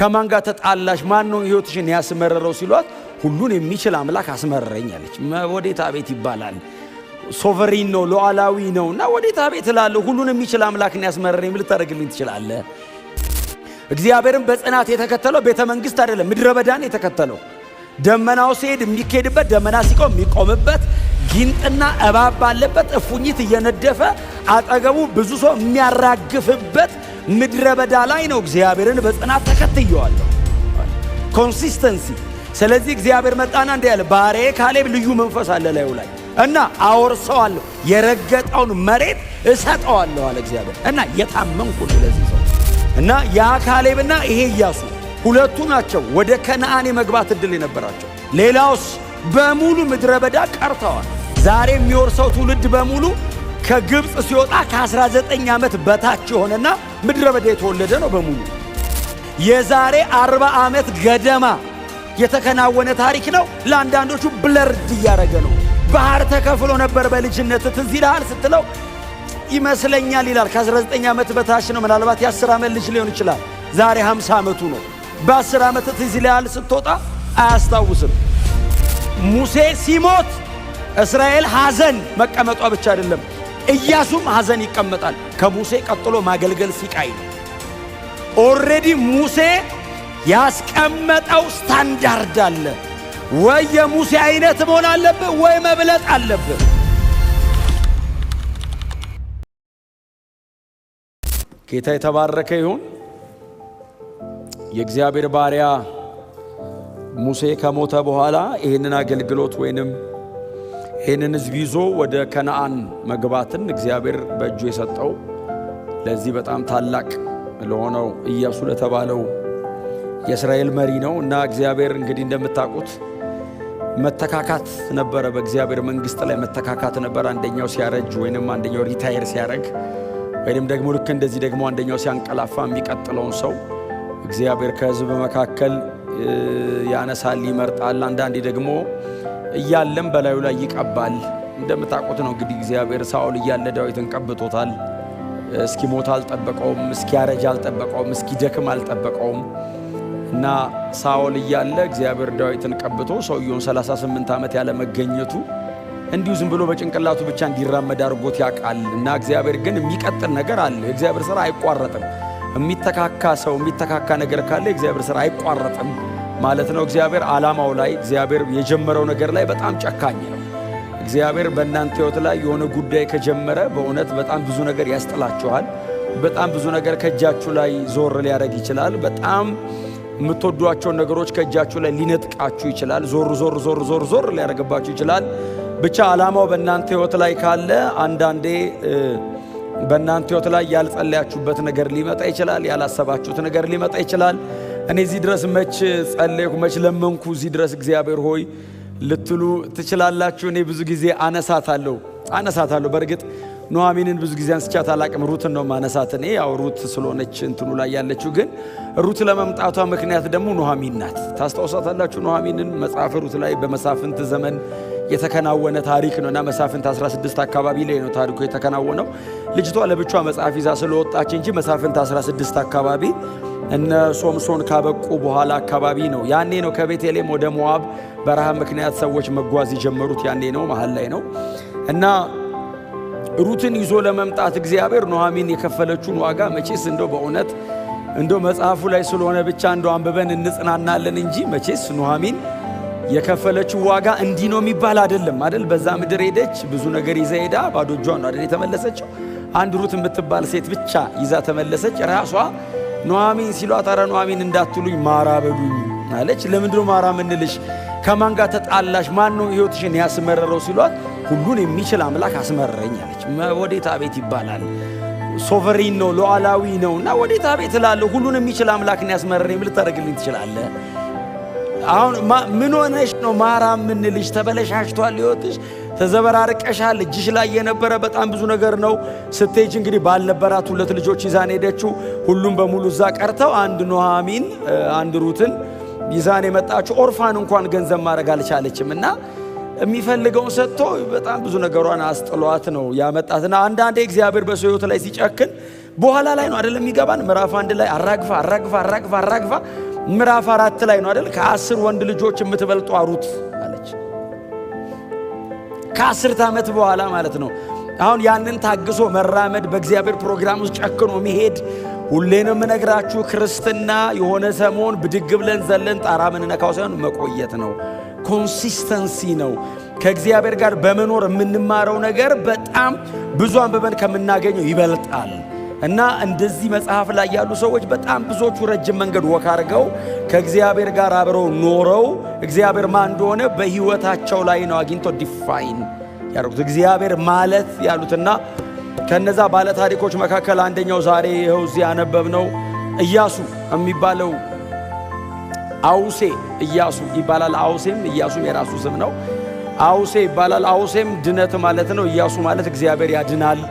ከማን ጋር ተጣላሽ? ማን ነው ሕይወትሽን ያስመረረው ሲሏት ሁሉን የሚችል አምላክ አስመረረኝ አለች። ወዴት አቤት ይባላል። ሶቨሪን ነው ሉዓላዊ ነውና ወዴት አቤት እላለሁ። ሁሉን የሚችል አምላክን ያስመረረኝ ምን ልታደርግልኝ ትችላለህ? እግዚአብሔርን በጽናት የተከተለው ቤተ መንግስት አይደለም ምድረ በዳን የተከተለው። ደመናው ሲሄድ የሚኬድበት፣ ደመና ሲቆም የሚቆምበት፣ ጊንጥና እባብ ባለበት እፉኝት እየነደፈ አጠገቡ ብዙ ሰው የሚያራግፍበት ምድረ በዳ ላይ ነው እግዚአብሔርን በጽናት ተከትየዋለሁ። ኮንሲስተንሲ። ስለዚህ እግዚአብሔር መጣና እንዲህ ያለ ባሪያዬ ካሌብ ልዩ መንፈስ አለ ላዩ ላይ እና አወርሰዋለሁ፣ የረገጠውን መሬት እሰጠዋለሁ አለ እግዚአብሔር። እና የታመንኩ ለዚህ ሰው እና ያ ካሌብና ይሄ ኢያሱ ሁለቱ ናቸው ወደ ከነዓን የመግባት ዕድል የነበራቸው። ሌላውስ በሙሉ ምድረ በዳ ቀርተዋል። ዛሬ የሚወርሰው ትውልድ በሙሉ ከግብፅ ሲወጣ ከ19 ዓመት በታች የሆነና ምድረ በዳ የተወለደ ነው በሙሉ። የዛሬ 40 ዓመት ገደማ የተከናወነ ታሪክ ነው። ለአንዳንዶቹ ብለርድ እያደረገ ነው። ባህር ተከፍሎ ነበር በልጅነት ትዝ ይልሃል ስትለው ይመስለኛል ይላል። ከ19 ዓመት በታች ነው። ምናልባት የ10 ዓመት ልጅ ሊሆን ይችላል። ዛሬ 50 ዓመቱ ነው። በ10 ዓመት ትዝ ይልሃል ስትወጣ አያስታውስም። ሙሴ ሲሞት እስራኤል ሐዘን መቀመጧ ብቻ አይደለም፣ ኢያሱም ሐዘን ይቀመጣል። ከሙሴ ቀጥሎ ማገልገል ሲቃይ ነው። ኦልሬዲ ሙሴ ያስቀመጠው ስታንዳርድ አለ። ወይ የሙሴ አይነት መሆን አለብህ ወይ መብለጥ አለብህ። ጌታ የተባረከ ይሁን። የእግዚአብሔር ባሪያ ሙሴ ከሞተ በኋላ ይህንን አገልግሎት ወይንም ይህንን ሕዝብ ይዞ ወደ ከነዓን መግባትን እግዚአብሔር በእጁ የሰጠው ለዚህ በጣም ታላቅ ለሆነው ኢያሱ ለተባለው የእስራኤል መሪ ነው። እና እግዚአብሔር እንግዲህ እንደምታውቁት መተካካት ነበረ፣ በእግዚአብሔር መንግሥት ላይ መተካካት ነበረ። አንደኛው ሲያረጅ ወይንም አንደኛው ሪታየር ሲያረግ ወይንም ደግሞ ልክ እንደዚህ ደግሞ አንደኛው ሲያንቀላፋ የሚቀጥለውን ሰው እግዚአብሔር ከሕዝብ መካከል ያነሳል፣ ይመርጣል። አንዳንዴ ደግሞ እያለም በላዩ ላይ ይቀባል። እንደምታውቁት ነው እንግዲህ እግዚአብሔር ሳኦል እያለ ዳዊትን ቀብቶታል። እስኪሞት አልጠበቀውም፣ እስኪያረጅ አልጠበቀውም፣ እስኪደክም አልጠበቀውም። እና ሳኦል እያለ እግዚአብሔር ዳዊትን ቀብቶ ሰውየውን 38 ዓመት ያለ መገኘቱ እንዲሁ ዝም ብሎ በጭንቅላቱ ብቻ እንዲራመድ አድርጎት ያውቃል። እና እግዚአብሔር ግን የሚቀጥል ነገር አለ። የእግዚአብሔር ሥራ አይቋረጥም። የሚተካካ ሰው የሚተካካ ነገር ካለ የእግዚአብሔር ሥራ አይቋረጥም ማለት ነው። እግዚአብሔር ዓላማው ላይ እግዚአብሔር የጀመረው ነገር ላይ በጣም ጨካኝ ነው። እግዚአብሔር በእናንተ ሕይወት ላይ የሆነ ጉዳይ ከጀመረ በእውነት በጣም ብዙ ነገር ያስጥላችኋል። በጣም ብዙ ነገር ከእጃችሁ ላይ ዞር ሊያደርግ ይችላል። በጣም የምትወዷቸውን ነገሮች ከእጃችሁ ላይ ሊነጥቃችሁ ይችላል። ዞር ሊያደርግባችሁ ይችላል። ብቻ ዓላማው በእናንተ ሕይወት ላይ ካለ አንዳንዴ በእናንተ ሕይወት ላይ ያልጸለያችሁበት ነገር ሊመጣ ይችላል። ያላሰባችሁት ነገር ሊመጣ ይችላል። እኔ እዚህ ድረስ መች ጸለይኩ መች ለመንኩ እዚህ ድረስ እግዚአብሔር ሆይ ልትሉ ትችላላችሁ። እኔ ብዙ ጊዜ አነሳታለሁ። በእርግጥ ኑኃሚንን ብዙ ጊዜ አንስቻት አላቅም። ሩትን ነው ማነሳት። እኔ ያው ሩት ስለሆነች እንትኑ ላይ ያለችው፣ ግን ሩት ለመምጣቷ ምክንያት ደግሞ ኑኃሚን ናት። ታስታውሳታላችሁ ኑኃሚንን መጽሐፍ ሩት ላይ በመሳፍንት ዘመን የተከናወነ ታሪክ ነው። እና መሳፍንት 16 አካባቢ ላይ ነው ታሪኩ የተከናወነው። ልጅቷ ለብቻ መጽሐፍ ይዛ ስለወጣች እንጂ መሳፍንት 16 አካባቢ እነ ሶምሶን ካበቁ በኋላ አካባቢ ነው። ያኔ ነው ከቤተልሔም ወደ ሞዓብ በረሃብ ምክንያት ሰዎች መጓዝ የጀመሩት። ያኔ ነው፣ መሃል ላይ ነው። እና ሩትን ይዞ ለመምጣት እግዚአብሔር ኑኃሚን የከፈለችውን ዋጋ መቼስ እንደው በእውነት እንደው መጽሐፉ ላይ ስለሆነ ብቻ እንደው አንብበን እንጽናናለን እንጂ መቼስ ኑኃሚን የከፈለችው ዋጋ እንዲህ ነው የሚባል አይደለም አይደል? በዛ ምድር ሄደች፣ ብዙ ነገር ይዛ ሄዳ ባዶ እጇን ነው አይደል የተመለሰችው። አንድ ሩት የምትባል ሴት ብቻ ይዛ ተመለሰች። ራሷ ኑኃሚን ሲሏት ኧረ ኑኃሚን እንዳትሉኝ ማራ በሉኝ አለች። ለምንድነው ማራ ምንልሽ? ከማን ጋር ተጣላሽ? ማን ነው ሕይወትሽን ያስመረረው ሲሏት ሁሉን የሚችል አምላክ አስመረረኝ አለች። ወዴት አቤት ይባላል። ሶቨሪን ነው ሉዓላዊ ነውና ወዴት አቤት እላለሁ። ሁሉን የሚችል አምላክን ያስመረረኝ ምን ልታደርግልኝ ትችላለህ? አሁን ምን ሆነሽ ነው ማራ ምንልሽ? ተበለሻሽቷል ሕይወትሽ፣ ተዘበራርቀሻል። እጅሽ ላይ የነበረ በጣም ብዙ ነገር ነው። ስትሄጂ እንግዲህ ባልነበራት 2 ልጆች ይዛን ሄደችው። ሁሉም በሙሉ እዛ ቀርተው አንድ ኑኃሚን አንድ ሩትን ይዛን የመጣችው ኦርፋን እንኳን ገንዘብ ማድረግ አልቻለችም። እና የሚፈልገውን ሰጥቶ በጣም ብዙ ነገሯን አስጥሏት ነው ያመጣትና አንዳንዴ እግዚአብሔር በሰው ሕይወት ላይ ሲጨክን በኋላ ላይ ነው አይደለም የሚገባን። ምዕራፍ 1 ላይ አራግፋ ምዕራፍ 4 ላይ ነው አይደል? ከ10 ወንድ ልጆች የምትበልጡ ሩት አለች። ከ10 ዓመት በኋላ ማለት ነው። አሁን ያንን ታግሶ መራመድ በእግዚአብሔር ፕሮግራም ውስጥ ጨክኖ መሄድ ሁሌንም ነግራችሁ ክርስትና የሆነ ሰሞን ብድግ ብለን ዘለን ጣራ ምንነካው ሳይሆን መቆየት ነው። ኮንሲስተንሲ ነው። ከእግዚአብሔር ጋር በመኖር የምንማረው ነገር በጣም ብዙ አንብበን ከምናገኘው ይበልጣል። እና እንደዚህ መጽሐፍ ላይ ያሉ ሰዎች በጣም ብዙዎቹ ረጅም መንገድ ወክ አድርገው ከእግዚአብሔር ጋር አብረው ኖረው እግዚአብሔር ማን እንደሆነ በሕይወታቸው ላይ ነው አግኝቶ ዲፋይን ያደረጉት እግዚአብሔር ማለት ያሉትና ከነዛ ባለ ታሪኮች መካከል አንደኛው ዛሬ ይኸው እዚህ ያነበብነው ኢያሱ የሚባለው አውሴ ኢያሱ ይባላል። አውሴም ኢያሱም የራሱ ስም ነው። አውሴ ይባላል። አውሴም ድነት ማለት ነው። ኢያሱ ማለት እግዚአብሔር ያድናል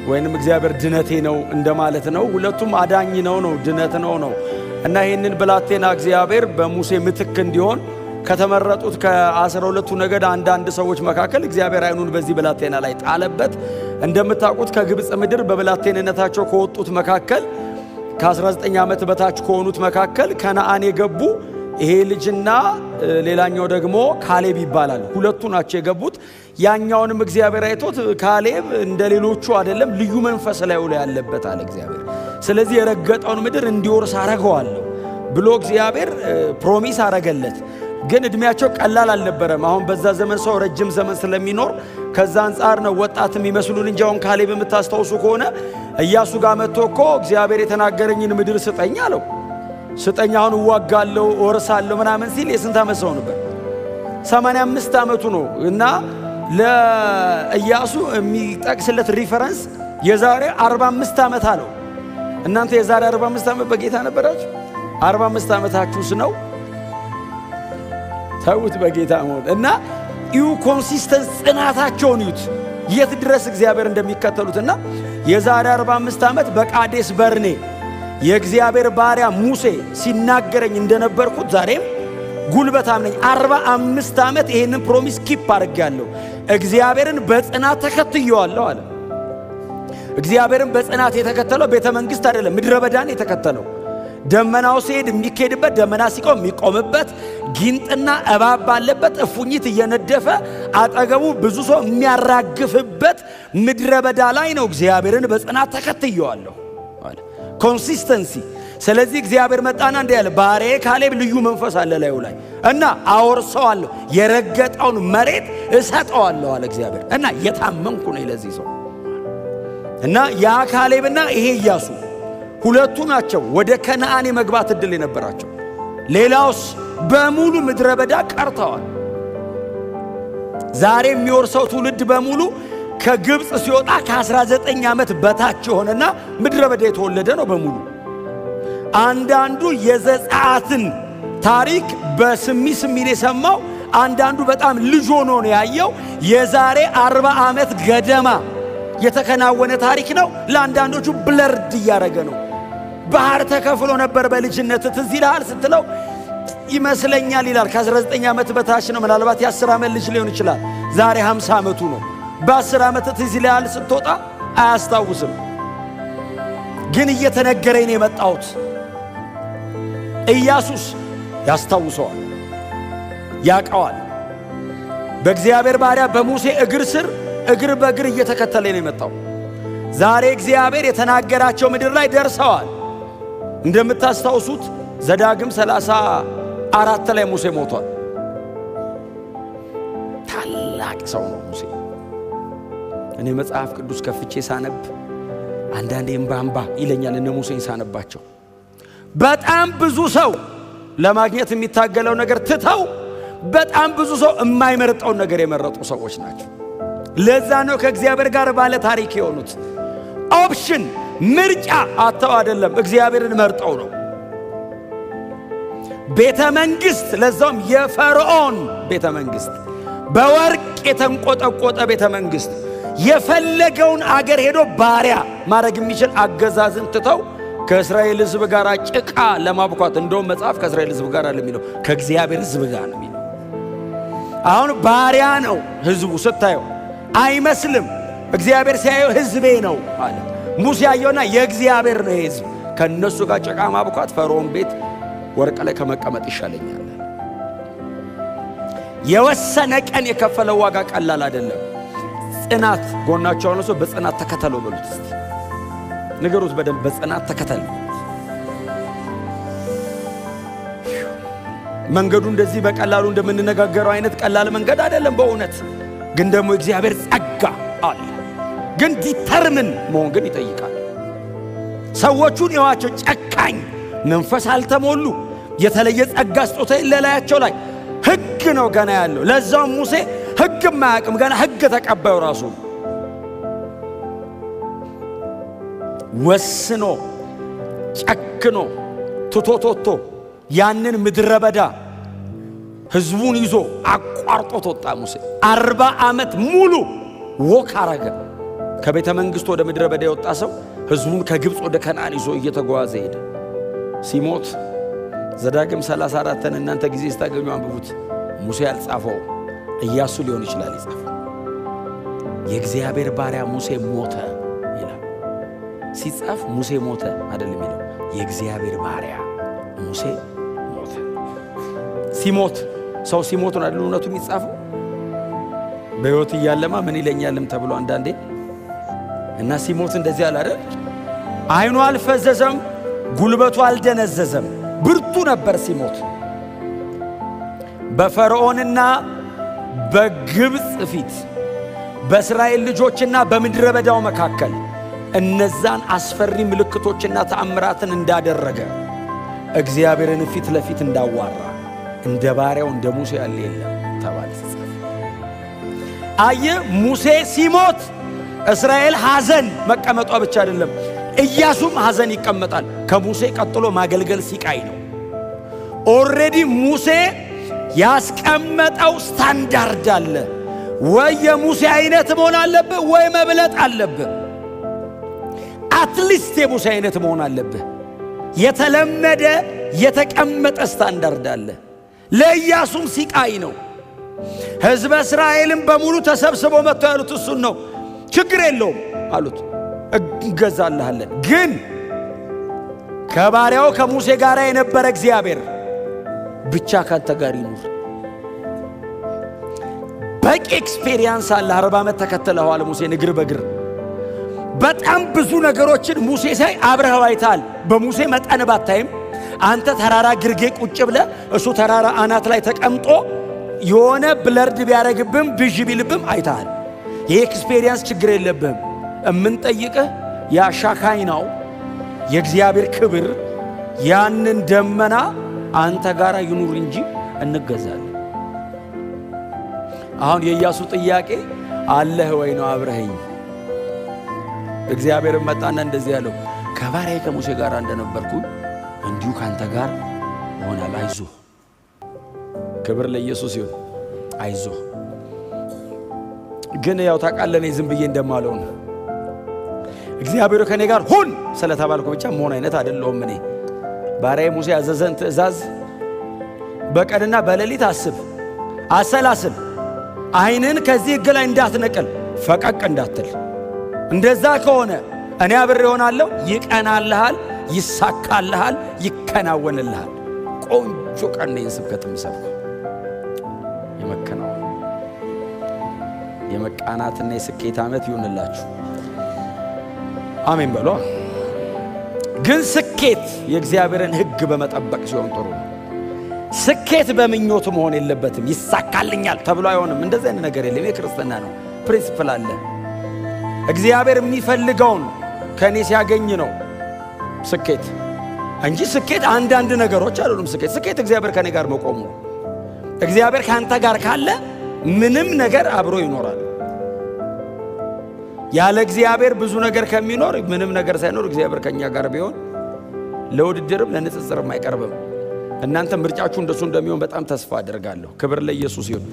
ወይንም እግዚአብሔር ድነቴ ነው እንደማለት ነው። ሁለቱም አዳኝ ነው ድነት ነው። እና ይህንን ብላቴና እግዚአብሔር በሙሴ ምትክ እንዲሆን ከተመረጡት ከ12ቱ ነገድ አንዳንድ ሰዎች መካከል እግዚአብሔር አይኑን በዚህ ብላቴና ላይ ጣለበት። እንደምታውቁት ከግብፅ ምድር በብላቴንነታቸው ከወጡት መካከል ከ19 ዓመት በታች ከሆኑት መካከል ከነአን የገቡ ይሄ ልጅና ሌላኛው ደግሞ ካሌብ ይባላል። ሁለቱ ናቸው የገቡት። ያኛውንም እግዚአብሔር አይቶት ካሌብ እንደሌሎቹ አይደለም፣ ልዩ መንፈስ ላይ ያለበት አለ እግዚአብሔር። ስለዚህ የረገጠውን ምድር እንዲወርስ አረገዋለሁ ብሎ እግዚአብሔር ፕሮሚስ አረገለት። ግን እድሜያቸው ቀላል አልነበረም። አሁን በዛ ዘመን ሰው ረጅም ዘመን ስለሚኖር ከዛ አንጻር ነው ወጣት የሚመስሉን እንጂ አሁን ካሌብ የምታስታውሱ ከሆነ ኢያሱ ጋር መጥቶ እኮ እግዚአብሔር የተናገረኝን ምድር ስጠኝ አለው። ስጠኝ አሁን እዋጋለሁ እወርሳለሁ ምናምን ሲል የስንት ዓመት ሰው ነበር? 85 ዓመቱ ነው። እና ለኢያሱ የሚጠቅስለት ሪፈረንስ የዛሬ 45 ዓመት አለው። እናንተ የዛሬ 45 ዓመት በጌታ ነበራችሁ? 45 ዓመታችሁስ ነው? ተውት በጌታ ሞት። እና ይሁ ኮንሲስተንስ ጽናታቸውን ይዩት የት ድረስ እግዚአብሔር እንደሚከተሉትና የዛሬ 45 ዓመት በቃዴስ በርኔ የእግዚአብሔር ባሪያ ሙሴ ሲናገረኝ እንደነበርኩት ዛሬም ጉልበታም ነኝ። 45 ዓመት ይሄንን ፕሮሚስ ኪፕ አድርጌያለሁ። እግዚአብሔርን በጽናት ተከትየዋለሁ አለ። እግዚአብሔርን በጽናት የተከተለው ቤተ መንግሥት አይደለም፣ ምድረ በዳን የተከተለው። ደመናው ሲሄድ የሚኬድበት፣ ደመና ሲቆም የሚቆምበት፣ ጊንጥና እባብ ባለበት እፉኝት እየነደፈ አጠገቡ ብዙ ሰው የሚያራግፍበት ምድረ በዳ ላይ ነው እግዚአብሔርን በጽናት ተከትየዋለሁ አለ። ኮንሲስተንሲ። ስለዚህ እግዚአብሔር መጣና እንዲህ ያለ ባሪያዬ ካሌብ ልዩ መንፈስ አለ ላዩ ላይ እና አወርሰዋለሁ፣ የረገጠውን መሬት እሰጠዋለሁ አለ እግዚአብሔር። እና የታመንኩ ነኝ ለዚህ ሰው። እና ያ ካሌብና ይሄ ኢያሱ ሁለቱ ናቸው ወደ ከነአን የመግባት ዕድል የነበራቸው። ሌላውስ በሙሉ ምድረ በዳ ቀርተዋል። ዛሬ የሚወርሰው ትውልድ በሙሉ ከግብፅ ሲወጣ ከ19 ዓመት በታች የሆነና ምድረ በዳ የተወለደ ነው በሙሉ። አንዳንዱ የዘጸአትን ታሪክ በስሚ የሰማው፣ አንዳንዱ በጣም ልጅ ሆኖ ነው ያየው። የዛሬ 40 ዓመት ገደማ የተከናወነ ታሪክ ነው። ለአንዳንዶቹ ብለርድ እያደረገ ነው። ባህር ተከፍሎ ነበር በልጅነት ትዝ ይልሃል ስትለው ይመስለኛል ይላል። ከ19 ዓመት በታች ነው። ምናልባት የ10 ዓመት ልጅ ሊሆን ይችላል። ዛሬ 50 ዓመቱ ነው። በ10 ዓመት ትዝ ይልሃል ስትወጣ አያስታውስም። ግን እየተነገረኝ ነው የመጣሁት። ኢያሱስ ያስታውሰዋል፣ ያቀዋል። በእግዚአብሔር ባሪያ በሙሴ እግር ስር እግር በእግር እየተከተለ ነው የመጣው። ዛሬ እግዚአብሔር የተናገራቸው ምድር ላይ ደርሰዋል። እንደምታስታውሱት ዘዳግም 34 ላይ ሙሴ ሞቷል። ታላቅ ሰው ነው ሙሴ። እኔ መጽሐፍ ቅዱስ ከፍቼ ሳነብ አንዳንዴ እምባ ይለኛል እነ ሙሴን ሳነባቸው። በጣም ብዙ ሰው ለማግኘት የሚታገለው ነገር ትተው በጣም ብዙ ሰው የማይመርጠውን ነገር የመረጡ ሰዎች ናቸው። ለዛ ነው ከእግዚአብሔር ጋር ባለ ታሪክ የሆኑት። ኦፕሽን ምርጫ አተው አይደለም፣ እግዚአብሔርን መርጠው ነው። ቤተ መንግሥት፣ ለዛውም የፈርዖን ቤተ መንግሥት፣ በወርቅ የተንቆጠቆጠ ቤተ መንግሥት፣ የፈለገውን አገር ሄዶ ባሪያ ማድረግ የሚችል አገዛዝን ትተው ከእስራኤል ሕዝብ ጋር ጭቃ ለማብኳት፣ እንደውም መጽሐፍ ከእስራኤል ሕዝብ ጋር ለሚለው ከእግዚአብሔር ሕዝብ ጋር ነው የሚለው። አሁን ባሪያ ነው ሕዝቡ ስታየው አይመስልም። እግዚአብሔር ሲያየው ሕዝቤ ነው አለ። ሙሴ ያየውና የእግዚአብሔር ነው ሕዝብ። ከነሱ ጋር ጭቃ ማብኳት፣ ፈርዖን ቤት ወርቅ ላይ ከመቀመጥ ይሻለኛል። የወሰነ ቀን የከፈለው ዋጋ ቀላል አይደለም። ጽናት ጎናቸው ሆኖ ሰው በጽናት ተከተለው በሉት እስቲ ንገሩት በደንብ በጽናት ተከተል። መንገዱ እንደዚህ በቀላሉ እንደምንነጋገረው አይነት ቀላል መንገድ አይደለም በእውነት ግን ደግሞ እግዚአብሔር ጸጋ አለ። ግን ዲተርሚን መሆን ግን ይጠይቃል። ሰዎቹን የዋቸው ጨካኝ መንፈስ አልተሞሉ የተለየ ጸጋ ስጦታ ለላያቸው ላይ ሕግ ነው ገና ያለው። ለዛው ሙሴ ሕግ ማያውቅም ገና ሕግ ተቀባዩ ራሱ ወስኖ ጨክኖ ትቶቶቶ ያንን ምድረ በዳ ሕዝቡን ይዞ አቋርጦት ወጣ። ሙሴ 40 ዓመት ሙሉ ወክ አረገ። ከቤተ መንግሥት ወደ ምድረ በዳ የወጣ ሰው ሕዝቡን ከግብፅ ወደ ከነዓን ይዞ እየተጓዘ ሄደ። ሲሞት ዘዳግም 34ን እናንተ ጊዜ ስታገኙ አንብቡት። ሙሴ ያልጻፈው ኢያሱ ሊሆን ይችላል የጻፈው። የእግዚአብሔር ባሪያ ሙሴ ሞተ ይላል። ሲጻፍ ሙሴ ሞተ አይደለም የሚለው የእግዚአብሔር ባሪያ ሙሴ ሞተ። ሲሞት ሰው ሲሞት ነው አይደል እውነቱ የሚጻፈው። በሕይወት እያለማ ምን ይለኛልም ተብሎ አንዳንዴ እና ሲሞት እንደዚህ አለ አይደል። አይኑ አልፈዘዘም፣ ጉልበቱ አልደነዘዘም፣ ብርቱ ነበር ሲሞት። በፈርዖንና በግብፅ ፊት በእስራኤል ልጆችና በምድረ በዳው መካከል እነዛን አስፈሪ ምልክቶችና ተአምራትን እንዳደረገ እግዚአብሔርን ፊት ለፊት እንዳዋራ እንደ ባሪያው እንደ ሙሴ ያለ የለም ተባለ። አየ ሙሴ ሲሞት እስራኤል ሐዘን መቀመጧ ብቻ አይደለም፣ ኢያሱም ሐዘን ይቀመጣል። ከሙሴ ቀጥሎ ማገልገል ሲቃይ ነው። ኦልሬዲ ሙሴ ያስቀመጠው ስታንዳርድ አለ። ወይ የሙሴ አይነት መሆን አለብህ ወይ መብለጥ አለብህ። አትሊስት የሙሴ አይነት መሆን አለብህ። የተለመደ የተቀመጠ ስታንዳርድ አለ። ለኢያሱም ሲቃይ ነው። ሕዝበ እስራኤልም በሙሉ ተሰብስበው መጥተው ያሉት እሱን ነው። ችግር የለውም አሉት፣ እንገዛልሃለን። ግን ከባሪያው ከሙሴ ጋር የነበረ እግዚአብሔር ብቻ ካንተ ጋር ይኑር። በቂ ኤክስፔሪየንስ አለ። 40 ዓመት ተከተለዋል ሙሴን እግር በእግር። በጣም ብዙ ነገሮችን ሙሴ ሳይ አብረኸው አይተሃል። በሙሴ መጠን ባታይም አንተ ተራራ ግርጌ ቁጭ ብለ እሱ ተራራ አናት ላይ ተቀምጦ የሆነ ብለርድ ቢያረግብም ብዥ ቢልብም አይተሃል። ይሄ ኤክስፔሪየንስ ችግር የለብህም። እምንጠይቅህ ያሻካይ ነው የእግዚአብሔር ክብር ያንን ደመና አንተ ጋር ይኑር እንጂ እንገዛለን። አሁን የኢያሱ ጥያቄ አለህ ወይ ነው አብረኸኝ። እግዚአብሔር መጣና እንደዚህ ያለው ከባሪያዬ ከሙሴ ጋር እንደነበርኩ እንዲሁ ካንተ ጋር ሆናል። አይዞህ። ክብር ለኢየሱስ ይሁን። አይዞህ። ግን ያው ታውቃለህ ዝም ብዬ እንደማለው ነው። እግዚአብሔር ከኔ ጋር ሁን ስለተባልኩ ብቻ መሆን አይነት አይደለሁም። እኔ ባሪያዬ ሙሴ ያዘዘን ትእዛዝ በቀንና በሌሊት አስብ፣ አሰላስል፣ አይንን ከዚህ ሕግ ላይ እንዳትነቅል፣ ፈቀቅ እንዳትል። እንደዛ ከሆነ እኔ አብሬ እሆናለሁ። ይቀናልሃል፣ ይሳካልሃል፣ ይከናወንልሃል። ቆንጆ ቀን ነው ስብከት የምሰብከው። የመከናወን የመቃናትና የስኬት ዓመት ይሁንላችሁ። አሜን በሉ። ግን ስኬት የእግዚአብሔርን ሕግ በመጠበቅ ሲሆን ጥሩ ነው። ስኬት በምኞት መሆን የለበትም። ይሳካልኛል ተብሎ አይሆንም። እንደዚህ አይነት ነገር የለም። የክርስትና ነው ፕሪንሲፕል አለ። እግዚአብሔር የሚፈልገውን ከኔ ሲያገኝ ነው ስኬት እንጂ ስኬት አንዳንድ ነገሮች አይደሉም። ስኬት እግዚአብሔር ከኔ ጋር መቆሙ ነው። እግዚአብሔር ካንተ ጋር ካለ ምንም ነገር አብሮ ይኖራል። ያለ እግዚአብሔር ብዙ ነገር ከሚኖር ምንም ነገር ሳይኖር እግዚአብሔር ከኛ ጋር ቢሆን ለውድድርም ለንጽጽርም አይቀርብም። እናንተ ምርጫችሁ እንደሱ እንደሚሆን በጣም ተስፋ አደርጋለሁ። ክብር ለኢየሱስ ይሁን።